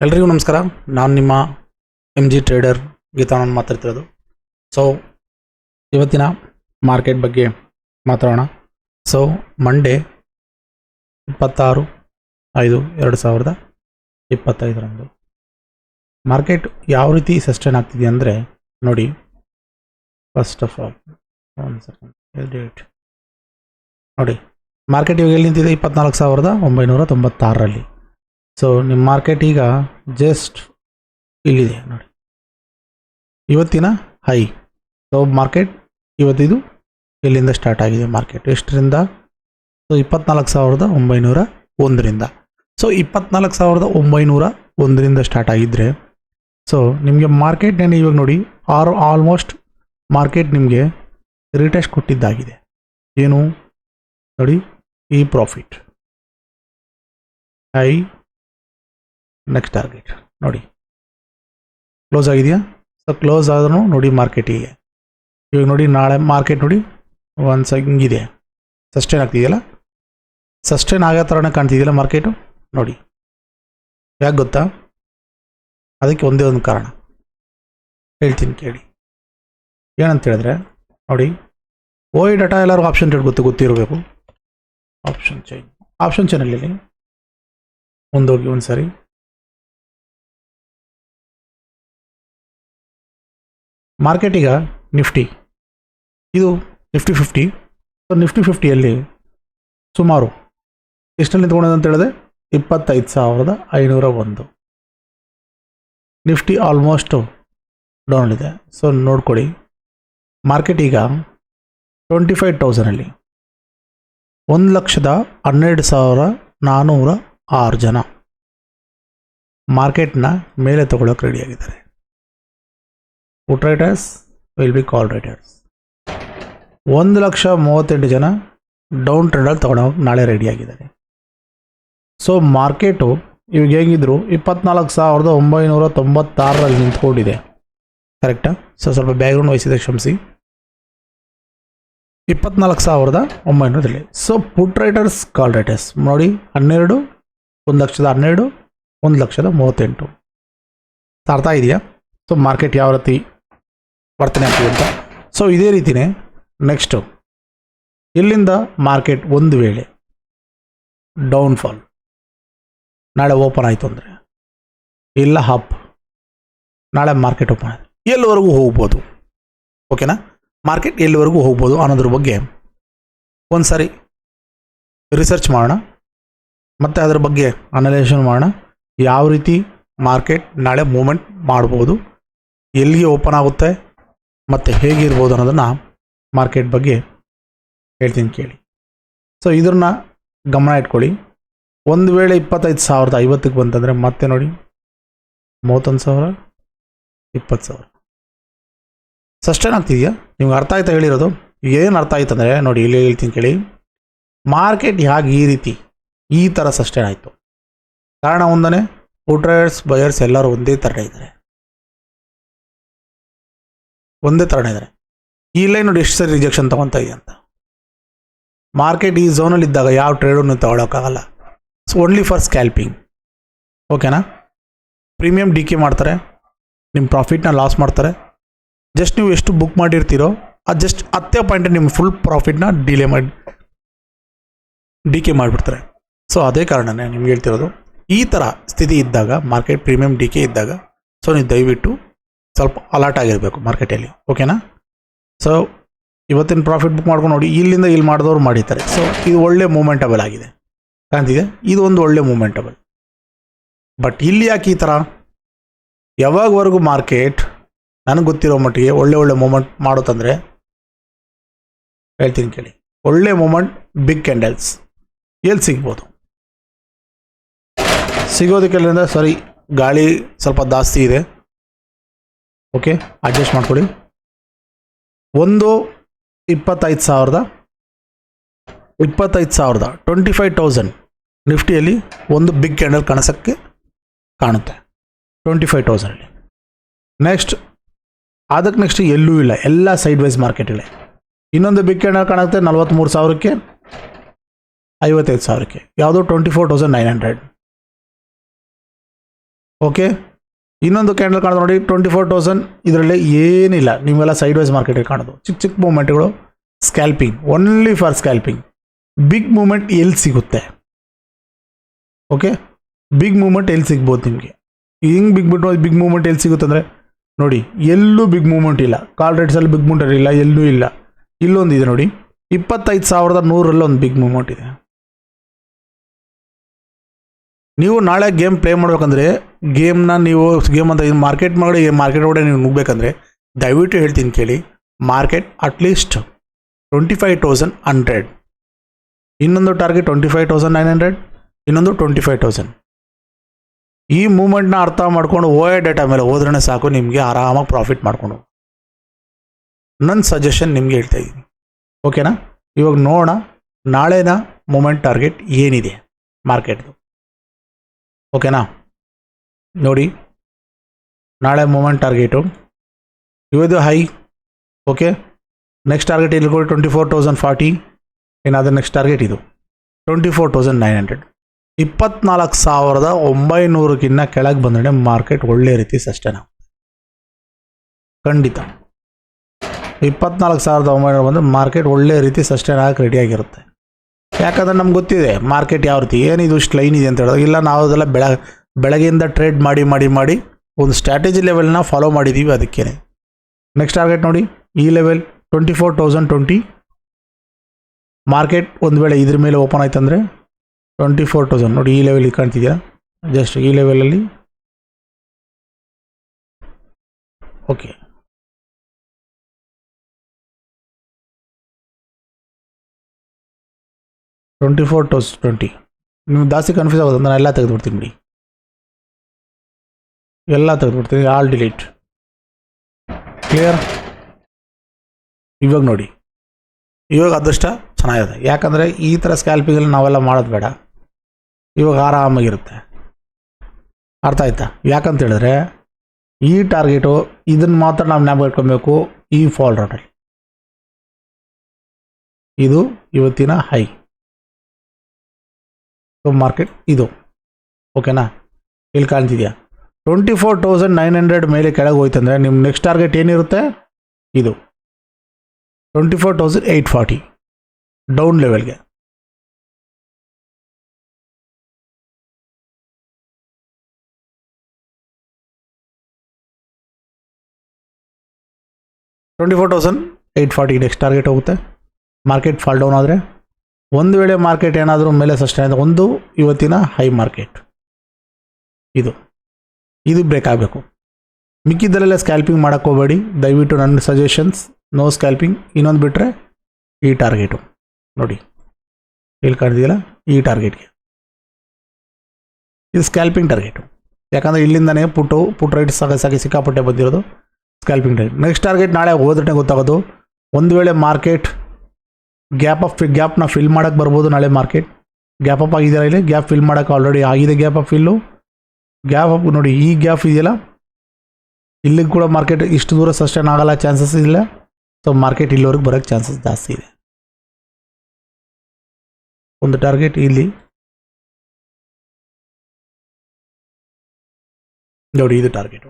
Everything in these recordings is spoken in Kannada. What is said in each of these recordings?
ಎಲ್ರಿಗೂ ನಮಸ್ಕಾರ. ನಾನು ನಿಮ್ಮ ಎಮ್ ಜಿ ಟ್ರೇಡರ್ ಗೀತಾನಂದ್ ಮಾತಾಡ್ತಿರೋದು. ಸೊ ಇವತ್ತಿನ ಮಾರ್ಕೆಟ್ ಬಗ್ಗೆ ಮಾತಾಡೋಣ. ಸೊ ಮಂಡೇ 26/5/2025 ಮಾರ್ಕೆಟ್ ಯಾವ ರೀತಿ ಸಸ್ಟೈನ್ ಆಗ್ತಿದೆ ಅಂದರೆ ನೋಡಿ. ಫಸ್ಟ್ ಆಫ್ ಆಲ್ ಡೇಟ್ ನೋಡಿ, ಮಾರ್ಕೆಟ್ ಇವಾಗ ಎಲ್ಲಿ ನಿಂತಿದೆ? 24,996ರಲ್ಲಿ. ಸೊ ನಿಮ್ಮ ಮಾರ್ಕೆಟ್ ಈಗ ಜಸ್ಟ್ ಇಲ್ಲಿದೆ ನೋಡಿ, ಇವತ್ತಿನ ಹೈ. ಸೊ ಮಾರ್ಕೆಟ್ ಇವತ್ತಿದು ಎಲ್ಲಿಂದ ಸ್ಟಾರ್ಟ್ ಆಗಿದೆ? ಮಾರ್ಕೆಟ್ ಎಷ್ಟರಿಂದ? ಸೊ 24,901ರಿಂದ. ಸೊ 24,901ರಿಂದ ಸ್ಟಾರ್ಟ್ ಆಗಿದ್ದರೆ ಸೊ ನಿಮಗೆ ಮಾರ್ಕೆಟ್ ಏನು ಇವಾಗ ನೋಡಿ ಆಲ್ಮೋಸ್ಟ್ ಮಾರ್ಕೆಟ್ ನಿಮಗೆ ರಿಟೆಸ್ಟ್ ಕೊಟ್ಟಿದ್ದಾಗಿದೆ. ಏನು ನೋಡಿ, ಈ ಪ್ರಾಫಿಟ್ ಹೈ, ನೆಕ್ಸ್ಟ್ ಟಾರ್ಗೆಟ್ ನೋಡಿ ಕ್ಲೋಸ್ ಆಗಿದೆಯಾ? ಸೊ ಕ್ಲೋಸ್ ಆದ್ರೂ ನೋಡಿ ಮಾರ್ಕೆಟಿಗೆ ಇವಾಗ ನೋಡಿ, ನಾಳೆ ಮಾರ್ಕೆಟ್ ನೋಡಿ ಒಂದು ಹಿಂಗಿದೆ, ಸಸ್ಟೈನ್ ಆಗ್ತಿದೆಯಲ್ಲ, ಸಸ್ಟೈನ್ ಆಗೋ ಥರನೇ ಕಾಣ್ತಿದೆಯಲ್ಲ ಮಾರ್ಕೆಟು ನೋಡಿ. ಯಾಕೆ ಗೊತ್ತಾ? ಅದಕ್ಕೆ ಒಂದೇ ಒಂದು ಕಾರಣ ಹೇಳ್ತೀನಿ ಕೇಳಿ. ಏನಂತ ಹೇಳಿದ್ರೆ ನೋಡಿ, ಓಯ್ ಡಾಟಾ ಎಲ್ಲರಿಗೂ ಆಪ್ಷನ್ ಟ್ರೇಡ್ ಗೊತ್ತಿರಬೇಕು. ಆಪ್ಷನ್ ಚೈನಲ್ಲಿ ಮುಂದೋಗಿ ಒಂದು ಸಾರಿ. ಮಾರ್ಕೆಟ್ ಈಗ ನಿಫ್ಟಿ, ಇದು ನಿಫ್ಟಿ 50. ಸೊ ನಿಫ್ಟಿ 50ಯಲ್ಲಿ ಸುಮಾರು ಎಷ್ಟಲ್ಲಿ ನಿಂತ್ಕೊಂಡಿದೆ ಅಂತ ಹೇಳಿದ್ರೆ 25,501. ನಿಫ್ಟಿ ಆಲ್ಮೋಸ್ಟ್ ಡೌನ್ ಇದೆ. ಸೊ ನೋಡ್ಕೊಳ್ಳಿ, ಮಾರ್ಕೆಟ್ ಈಗ 25,000ಅಲ್ಲಿ 1,12,406 ಜನ ಮಾರ್ಕೆಟ್ನ ಮೇಲೆ ತಗೊಳ್ಳೋಕೆ ರೆಡಿಯಾಗಿದ್ದಾರೆ. Put writers will be call writers. 1,38,000 ಜನ ಡೌನ್ ಟ್ರೆಂಡಲ್ಲಿ ತೊಗೊಳೋಕೆ ನಾಳೆ ರೆಡಿಯಾಗಿದ್ದಾರೆ. ಸೊ ಮಾರ್ಕೆಟು ಇವಾಗ ಹೇಗಿದ್ರು 24,996ರಲ್ಲಿ ನಿಂತ್ಕೊಂಡಿದೆ, ಕರೆಕ್ಟಾ? ಸೊ ಸ್ವಲ್ಪ ಬ್ಯಾಕ್ಗ್ರೌಂಡ್ ವಹಿಸಿದೆ, ಕ್ಷಮಿಸಿ. 24,900ರಲ್ಲಿ. So put writers call writers ನೋಡಿ, 12, 1,12,000, 1,38,000. ಅರ್ಥ ಇದೆಯಾ? ಸೊ ಮಾರ್ಕೆಟ್ ಯಾವ ರೀತಿ ವರ್ತನೆ ಆಗ್ತಿದೆ ಅಂತ. ಸೊ ಇದೇ ರೀತಿಯೇ ನೆಕ್ಸ್ಟು ಇಲ್ಲಿಂದ ಮಾರ್ಕೆಟ್ ಒಂದು ವೇಳೆ ಡೌನ್ಫಾಲ್ ನಾಳೆ ಓಪನ್ ಆಯಿತು ಅಂದರೆ, ಇಲ್ಲ ಅಪ್ ನಾಳೆ ಮಾರ್ಕೆಟ್ ಓಪನ್ ಆಯಿತು, ಎಲ್ಲಿವರೆಗೂ ಹೋಗ್ಬೋದು? ಓಕೆನಾ? ಮಾರ್ಕೆಟ್ ಎಲ್ಲಿವರೆಗೂ ಹೋಗ್ಬೋದು ಅನ್ನೋದ್ರ ಬಗ್ಗೆ ಒಂದು ಸಾರಿ ರಿಸರ್ಚ್ ಮಾಡೋಣ, ಮತ್ತು ಅದರ ಬಗ್ಗೆ ಅನಲೈಸೇಷನ್ ಮಾಡೋಣ. ಯಾವ ರೀತಿ ಮಾರ್ಕೆಟ್ ನಾಳೆ ಮೂಮೆಂಟ್ ಮಾಡ್ಬೋದು, ಎಲ್ಲಿಗೆ ಓಪನ್ ಆಗುತ್ತೆ ಮತ್ತು ಹೇಗಿರ್ಬೋದು ಅನ್ನೋದನ್ನು ಮಾರ್ಕೆಟ್ ಬಗ್ಗೆ ಹೇಳ್ತೀನಿ ಕೇಳಿ. ಸೊ ಇದನ್ನು ಗಮನ ಇಟ್ಕೊಳ್ಳಿ. ಒಂದು ವೇಳೆ 25,050ಕ್ಕೆ ಬಂತಂದರೆ ಮತ್ತೆ ನೋಡಿ 31,000, 20,000 ಸಸ್ಟೈನ್ ಆಗ್ತಿದೆಯಾ? ನಿಮ್ಗೆ ಅರ್ಥ ಆಯ್ತಾ ಹೇಳಿರೋದು? ಏನು ಅರ್ಥ ಆಯ್ತು ಅಂದರೆ ನೋಡಿ, ಇಲ್ಲಿ ಹೇಳ್ತೀನಿ ಕೇಳಿ. ಮಾರ್ಕೆಟ್ ಹೇಗೆ ಈ ರೀತಿ ಈ ಥರ ಸಸ್ಟೈನ್ ಆಯಿತು? ಕಾರಣ ಒಂದನೇ, ಪುಟ್ರೈಡರ್ಸ್ ಬಯರ್ಸ್ ಎಲ್ಲರೂ ಒಂದೇ ಥರನೇ ಇದ್ದಾರೆ. ಈ ಲೈನ್ ನೋಡಿ ಎಷ್ಟು ಸರಿ ರಿಜೆಕ್ಷನ್ ತೊಗೊತಾ ಇದೆ ಅಂತ. ಮಾರ್ಕೆಟ್ ಈ ಝೋನಲ್ಲಿ ಇದ್ದಾಗ ಯಾವ ಟ್ರೇಡನ್ನು ತೊಗೊಳಕ್ಕಾಗಲ್ಲ. So only for scalping. ಓಕೆನಾ? ಪ್ರೀಮಿಯಂ ಡಿ ಕೆ ಮಾಡ್ತಾರೆ, ನಿಮ್ಮ ಪ್ರಾಫಿಟ್ನ ಲಾಸ್ ಮಾಡ್ತಾರೆ. ಜಸ್ಟ್ ನೀವು ಎಷ್ಟು ಬುಕ್ ಮಾಡಿರ್ತೀರೋ ಅದು ಜಸ್ಟ್ 10 ಪಾಯಿಂಟ್ ನಿಮ್ಮ ಫುಲ್ ಪ್ರಾಫಿಟ್ನ ಡಿ ಕೆ ಮಾಡಿಬಿಡ್ತಾರೆ. ಸೊ ಅದೇ ಕಾರಣನೇ ನಿಮ್ಗೆ ಹೇಳ್ತಿರೋದು, ಈ ಥರ ಸ್ಥಿತಿ ಇದ್ದಾಗ ಮಾರ್ಕೆಟ್ ಪ್ರೀಮಿಯಂ ಡಿ ಕೆ ಇದ್ದಾಗ ಸೊ ನೀವು ದಯವಿಟ್ಟು ಸ್ವಲ್ಪ ಅಲರ್ಟ್ ಆಗಿರಬೇಕು ಮಾರ್ಕೆಟಲ್ಲಿ. ಓಕೆನಾ? ಸೊ ಇವತ್ತಿನ ಪ್ರಾಫಿಟ್ ಬುಕ್ ಮಾಡ್ಕೊಂಡು ನೋಡಿ, ಇಲ್ಲಿಂದ ಇಲ್ಲಿ ಮಾಡಿದವ್ರು ಮಾಡಿದ್ದಾರೆ. ಸೊ ಇದು ಒಳ್ಳೆ ಮೂಮೆಂಟಬಲ್ ಆಗಿದೆ, ಕಾಣ್ತಿದೆ. ಇದು ಒಂದು ಒಳ್ಳೆ ಮೂಮೆಂಟಬಲ್. ಬಟ್ ಇಲ್ಲಿ ಯಾಕೆ ಈ ಥರ? ಯಾವಾಗವರೆಗೂ ಮಾರ್ಕೆಟ್ ನನಗೆ ಗೊತ್ತಿರೋ ಮಟ್ಟಿಗೆ ಒಳ್ಳೆ ಮೂಮೆಂಟ್ ಮಾಡುತ್ತಂದರೆ ಹೇಳ್ತೀನಿ ಕೇಳಿ. ಒಳ್ಳೆ ಮೂಮೆಂಟ್ ಬಿಗ್ ಕ್ಯಾಂಡಲ್ಸ್ ಎಲ್ಲಿ ಸಿಗ್ಬೋದು? ಸಿಗೋದಕ್ಕೆಲ್ಲಿಂದ ಸರಿ ಗಾಳಿ ಸ್ವಲ್ಪ ಜಾಸ್ತಿ ಇದೆ. ಓಕೆ, ಅಡ್ಜಸ್ಟ್ ಮಾಡ್ಕೊಳ್ಳಿ. 25,000 25,000 ನಿಫ್ಟಿಯಲ್ಲಿ ಒಂದು ಬಿಗ್ ಕ್ಯಾಂಡಲ್ ಕಾಣಿಸೋಕ್ಕೆ ಕಾಣುತ್ತೆ 25,000ಅಲ್ಲಿ. ನೆಕ್ಸ್ಟ್ ಅದಕ್ಕೆ ನೆಕ್ಸ್ಟ್ ಎಲ್ಲೂ ಇಲ್ಲ, ಎಲ್ಲ ಸೈಡ್ ವೈಸ್ ಮಾರ್ಕೆಟಲ್ಲೇ. ಇನ್ನೊಂದು ಬಿಗ್ ಕ್ಯಾಂಡಲ್ ಕಾಣುತ್ತೆ 43,000ಕ್ಕೆ, 55,000ಕ್ಕೆ. ಯಾವುದೋ 24,900. ಓಕೆ, ಇನ್ನೊಂದು ಕ್ಯಾಂಡಲ್ ಕಾಣೋದು ನೋಡಿ 24,000. ಇದರಲ್ಲಿ ಏನಿಲ್ಲ, ನೀವೆಲ್ಲ ಸೈಡ್ ವೈಸ್ ಮಾರ್ಕೆಟಲ್ಲಿ ಕಾಣೋದು ಚಿಕ್ಕ ಚಿಕ್ಕ ಮೂಮೆಂಟ್ಗಳು, scalping, only for scalping. Big moment ಎಲ್ಲಿ ಸಿಗುತ್ತೆ? ಓಕೆ, ಬಿಗ್ ಮೂಮೆಂಟ್ ಎಲ್ಲಿ ಸಿಗ್ಬೋದು ನಿಮಗೆ? ಹಿಂಗೆ ಬಿಗ್ ಮೂಮೆಂಟ್ ಎಲ್ಲಿ ಸಿಗುತ್ತೆ ಅಂದರೆ ನೋಡಿ, ಎಲ್ಲೂ ಬಿಗ್ ಮೂಮೆಂಟ್ ಇಲ್ಲ. ಕಾಲ್ ರೇಟ್ಸಲ್ಲಿ ಬಿಗ್ ಮೂಮೆಂಟ್ ಇಲ್ಲ, ಎಲ್ಲೂ ಇಲ್ಲ. ಇಲ್ಲೊಂದಿದೆ ನೋಡಿ, 25,100 ಒಂದು ಬಿಗ್ ಮೂಮೆಂಟ್ ಇದೆ. ನೀವು ನಾಳೆ ಗೇಮ್ ಪ್ಲೇ ಮಾಡ್ಬೇಕಂದ್ರೆ ಗೇಮ್ ಅಂತ ಮಾರ್ಕೆಟ್ ಮಾಡಿ ಮಾರ್ಕೆಟ್ ಒಳಗಡೆ ನೀವು ನುಗ್ಬೇಕಂದ್ರೆ ದಯವಿಟ್ಟು ಹೇಳ್ತೀನಿ ಕೇಳಿ, ಮಾರ್ಕೆಟ್ ಅಟ್ಲೀಸ್ಟ್ 25,100, ಇನ್ನೊಂದು ಟಾರ್ಗೆಟ್ 25,900, ಇನ್ನೊಂದು 25,000. ಈ ಮೂಮೆಂಟ್ನ ಅರ್ಥ ಮಾಡ್ಕೊಂಡು ಡೇಟಾ ಮೇಲೆ ಹೋದ್ರೇ ಸಾಕು, ನಿಮಗೆ ಆರಾಮಾಗಿ ಪ್ರಾಫಿಟ್ ಮಾಡ್ಕೊಂಡು. ನನ್ನ ಸಜೆಷನ್ ನಿಮಗೆ ಹೇಳ್ತಾ ಇದ್ದೀನಿ, ಓಕೆನಾ? ಇವಾಗ ನೋಡೋಣ ನಾಳೆನ ಮೂಮೆಂಟ್ ಟಾರ್ಗೆಟ್ ಏನಿದೆ ಮಾರ್ಕೆಟ್ದು, ಓಕೆನಾ? ನೋಡಿ, ನಾಳೆ ಮೂಮೆಂಟ್ ಟಾರ್ಗೆಟು ಇವತ್ತು ಹೈ, ಓಕೆ. ನೆಕ್ಸ್ಟ್ ಟಾರ್ಗೆಟ್ ಇಲ್ಲಿ ಕೊಡಿ 24,040. ಏನಾದರೂ ನೆಕ್ಸ್ಟ್ ಟಾರ್ಗೆಟ್ ಇದು 24,900. 24,900ಕ್ಕಿಂತ ಕೆಳಗೆ ಬಂದರೆ ಮಾರ್ಕೆಟ್ ಒಳ್ಳೆ ರೀತಿ ಸಸ್ಟೈನ್ ಆಗುತ್ತೆ ಖಂಡಿತ. 24,900 ಬಂದರೆ ಮಾರ್ಕೆಟ್ ಒಳ್ಳೆ ರೀತಿ ಸಸ್ಟೈನ್ ಆಗಕ್ಕೆ ರೆಡಿಯಾಗಿರುತ್ತೆ. ಯಾಕಂದರೆ ನಮ್ಗೆ ಗೊತ್ತಿದೆ ಮಾರ್ಕೆಟ್ ಯಾವ ರೀತಿ, ಏನಿದು ಇಷ್ಟು ಲೈನ್ ಇದೆ ಅಂತ ಹೇಳೋದು ಇಲ್ಲ. ನಾವು ಅದೆಲ್ಲ ಬೆಳಗ್ಗೆಯಿಂದ ಟ್ರೇಡ್ ಮಾಡಿ ಒಂದು ಸ್ಟ್ರಾಟಜಿ ಲೆವೆಲ್ನ ಫಾಲೋ ಮಾಡಿದ್ದೀವಿ. ಅದಕ್ಕೇ ನೆಕ್ಸ್ಟ್ ಟಾರ್ಗೆಟ್ ನೋಡಿ, ಈ ಲೆವೆಲ್ 24,020. ಮಾರ್ಕೆಟ್ ಒಂದು ವೇಳೆ ಇದ್ರ ಮೇಲೆ ಓಪನ್ ಆಯ್ತಂದರೆ 24,000 ನೋಡಿ, ಈ ಲೆವೆಲ್ ಕಾಣ್ತಿದೆಯಾ? ಜಸ್ಟ್ ಈ ಲೆವೆಲಲ್ಲಿ, ಓಕೆ. $24,020. ನೀವು ಜಾಸ್ತಿ ಕನ್ಫ್ಯೂಸ್ ಆಗೋದು, ನಾನು ಎಲ್ಲ ತೆಗೆದುಬಿಡ್ತೀನಿ ಬಿಡಿ, ಎಲ್ಲ ತೆಗೆದುಬಿಡ್ತೀನಿ, ಆಲ್ ಡಿಲೀಟ್. ಕ್ಲಿಯರ್? ಇವಾಗ ನೋಡಿ, ಇವಾಗ ಅದೃಷ್ಟ ಚೆನ್ನಾಗಿದೆ. ಯಾಕಂದರೆ ಈ ಥರ ಸ್ಕ್ಯಾಲ್ಪಿಂಗಲ್ಲಿ ನಾವೆಲ್ಲ ಮಾಡೋದು ಬೇಡ, ಇವಾಗ ಆರಾಮಾಗಿರುತ್ತೆ. ಅರ್ಥ ಆಯ್ತಾ? ಯಾಕಂತ ಹೇಳಿದ್ರೆ ಈ ಟಾರ್ಗೆಟು ಇದನ್ನು ಮಾತ್ರ ನಾವು ಜ್ಞಾಪಕ ಇಟ್ಕೊಬೇಕು. ಈ ಫಾಲ್ ರೇಟಲ್ಲಿ ಇದು ಇವತ್ತಿನ ಹೈ ಮಾರ್ಕೆಟ್ ಇದು, ಓಕೆನಾ? ಇಲ್ಲಿ ಕಾಣ್ತಿದೆಯಾ 24,900 ಮೇಲೆ ಕೆಳಗೆ ಹೋಯ್ತಂದರೆ ನಿಮ್ಮ ನೆಕ್ಸ್ಟ್ ಟಾರ್ಗೆಟ್ ಏನಿರುತ್ತೆ? ಇದು 24,840 ಡೌನ್ ಲೆವೆಲ್ಗೆ. $24,840 ನೆಕ್ಸ್ಟ್ ಟಾರ್ಗೆಟ್ ಹೋಗುತ್ತೆ. ಮಾರ್ಕೆಟ್ ಫಾಲ್ ಡೌನ್ ಆದರೆ, ಒಂದು ವೇಳೆ ಮಾರ್ಕೆಟ್ ಏನಾದರೂ ಮೇಲೆ ಸಸ್ಟೈನ್ ಆದರೆ, ಒಂದು ಇವತ್ತಿನ ಹೈ ಮಾರ್ಕೆಟ್ ಇದು ಬ್ರೇಕ್ ಆಗಬೇಕು. ಮಿಕ್ಕಿದ್ದಲ್ಲೆಲ್ಲ ಸ್ಕ್ಯಾಲ್ಪಿಂಗ್ ಮಾಡೋಕ್ಕೆ ಹೋಗಬೇಡಿ ದಯವಿಟ್ಟು. ನನ್ನ ಸಜೆಷನ್ಸ್ ನೋ ಸ್ಕ್ಯಾಲ್ಪಿಂಗ್. ಇನ್ನೊಂದು ಬಿಟ್ಟರೆ ಈ ಟಾರ್ಗೆಟು ನೋಡಿ, ಇಲ್ಲಿ ಕಾಣ್ತಿದೆಯಲ್ಲ, ಈ ಟಾರ್ಗೆಟ್ಗೆ ಇದು ಸ್ಕ್ಯಾಲ್ಪಿಂಗ್ ಟಾರ್ಗೆಟು. ಯಾಕಂದರೆ ಇಲ್ಲಿಂದನೇ ಪುಟ್ ರೈಟ್ ಸಾಗಿ ಸಿಕ್ಕಾಪಟ್ಟೆ ಬಂದಿರೋದು ಸ್ಕ್ಯಾಲ್ಪಿಂಗ್ ಟಾರ್ಗೆಟ್. ನೆಕ್ಸ್ಟ್ ಟಾರ್ಗೆಟ್ ನಾಳೆ ಹೋದ್ರೆ ಗೊತ್ತಾಗೋದು. ಒಂದು ವೇಳೆ ಮಾರ್ಕೆಟ್ ಗ್ಯಾಪ್ನ ಫಿಲ್ ಮಾಡೋಕ್ಕೆ ಬರ್ಬೋದು. ನಾಳೆ ಮಾರ್ಕೆಟ್ ಗ್ಯಾಪ್ ಅಪ್ ಆಗಿದೆಯಲ್ಲ, ಇಲ್ಲಿ ಗ್ಯಾಪ್ ಫಿಲ್ ಮಾಡೋಕ್ಕೆ ಆಲ್ರೆಡಿ ಆಗಿದೆ. Gap up Phil, gap up ನೋಡಿ, ಈ ಗ್ಯಾಪ್ ಇದೆಯಲ್ಲ, ಇಲ್ಲಿಗೆ ಕೂಡ ಮಾರ್ಕೆಟ್ ಇಷ್ಟು ದೂರ ಸಸ್ಟೈನ್ ಆಗಲ್ಲ, ಚಾನ್ಸಸ್ ಇಲ್ಲ. ಸೊ ಮಾರ್ಕೆಟ್ ಇಲ್ಲಿವರೆಗೆ ಬರೋಕ್ಕೆ ಚಾನ್ಸಸ್ ಜಾಸ್ತಿ ಇದೆ. ಒಂದು ಟಾರ್ಗೆಟ್ ಇಲ್ಲಿ ನೋಡಿ, ಇದು ಟಾರ್ಗೆಟು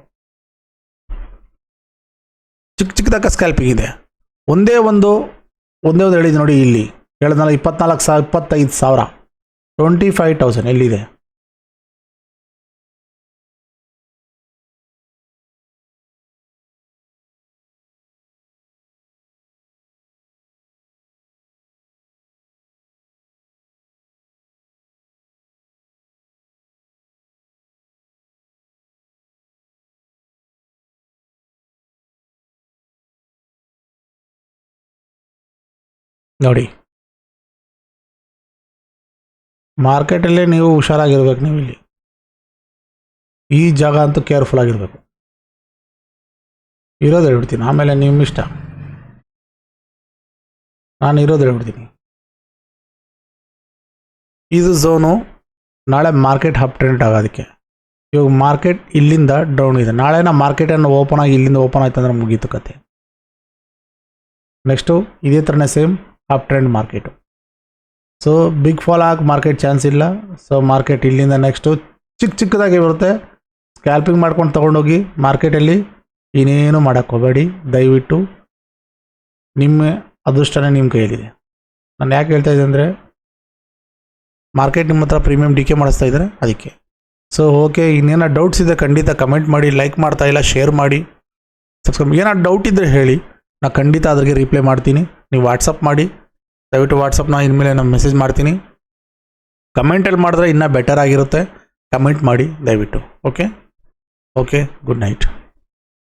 ಚಿಕ್ಕದಾಗಿ ಸ್ಕ್ಯಾಲ್ಪಿಂಗ್ ಇದೆ. ಒಂದೇ ಒಂದು ಹೇಳಿದೆ ನೋಡಿ, ಇಲ್ಲಿ ಹೇಳಿದ್ನಲ್ಲ 25,000 25,000 ಎಲ್ಲಿದೆ? ನೋಡಿ, ಮಾರ್ಕೆಟಲ್ಲೇ ನೀವು ಹುಷಾರಾಗಿರ್ಬೇಕು. ನೀವು ಇಲ್ಲಿ ಈ ಜಾಗ ಅಂತೂ ಕೇರ್ಫುಲ್ ಆಗಿರಬೇಕು. ಇರೋದು ಹೇಳ್ಬಿಡ್ತೀನಿ, ಆಮೇಲೆ ನಿಮ್ಮ ಇಷ್ಟ. ನಾನು ಇರೋದು ಹೇಳ್ಬಿಡ್ತೀನಿ. ಇದು ಝೋನು ನಾಳೆ ಮಾರ್ಕೆಟ್ ಅಪ್ ಟ್ರೆಂಡ್ ಆಗೋದಕ್ಕೆ. ಇವಾಗ ಮಾರ್ಕೆಟ್ ಇಲ್ಲಿಂದ ಡೌನ್ ಇದೆ. ನಾಳೆನ ಮಾರ್ಕೆಟನ್ನು ಓಪನ್ ಆಗಿ ಇಲ್ಲಿಂದ ಓಪನ್ ಆಯ್ತು ಅಂದರೆ ಮುಗೀತು ಕತೆ. ನೆಕ್ಸ್ಟು ಇದೇ ಥರನೇ same up trend market. So big fall ಆಗಿ ಮಾರ್ಕೆಟ್ ಚಾನ್ಸ್ ಇಲ್ಲ. ಸೊ ಮಾರ್ಕೆಟ್ ಇಲ್ಲಿಂದ ನೆಕ್ಸ್ಟು ಚಿಕ್ಕದಾಗಿ ಬರುತ್ತೆ. ಸ್ಕ್ಯಾಲ್ಪಿಂಗ್ ಮಾಡ್ಕೊಂಡು ತೊಗೊಂಡೋಗಿ ಮಾರ್ಕೆಟಲ್ಲಿ ಇನ್ನೇನು ಮಾಡೋಕ್ಕೆ ಹೋಗಬೇಡಿ. ದಯವಿಟ್ಟು ನಿಮ್ಮ ಅದೃಷ್ಟನೇ ನಿಮ್ಮ ಕೈಯಲ್ಲಿದೆ. ನಾನು ಯಾಕೆ ಹೇಳ್ತಾ ಇದ್ದೆ ಅಂದರೆ ಮಾರ್ಕೆಟ್ ನಿಮ್ಮ ಹತ್ರ ಪ್ರೀಮಿಯಂ ಡಿ ಕೆ ಮಾಡಿಸ್ತಾ ಇದ್ದಾರೆ ಅದಕ್ಕೆ. ಸೊ ಓಕೆ, ಇನ್ನೇನೋ ಡೌಟ್ಸ್ ಇದೆ ಖಂಡಿತ ಕಮೆಂಟ್ ಮಾಡಿ, ಲೈಕ್ ಮಾಡ್ತಾ ಇಲ್ಲ ಶೇರ್ ಮಾಡಿ, ಸಬ್ಸ್ಕ್ರೈಬ್. ಏನಾದ್ರು ಡೌಟ್ ಇದ್ದರೆ ಹೇಳಿ, ನಾನು ಖಂಡಿತ ಅದ್ರಿಗೆ ರಿಪ್ಲೈ ಮಾಡ್ತೀನಿ. ನೀವು ವಾಟ್ಸಪ್ ಮಾಡಿ, ದಯವಿಟ್ಟು ವಾಟ್ಸಪ್ನ ಇನ್ಮೇಲೆ ನಾನು ಮೆಸೇಜ್ ಮಾಡ್ತೀನಿ. ಕಮೆಂಟಲ್ಲಿ ಮಾಡಿದ್ರೆ ಇನ್ನೂ ಬೆಟರ್ ಆಗಿರುತ್ತೆ. ಕಮೆಂಟ್ ಮಾಡಿ ದಯವಿಟ್ಟು. Okay, good night.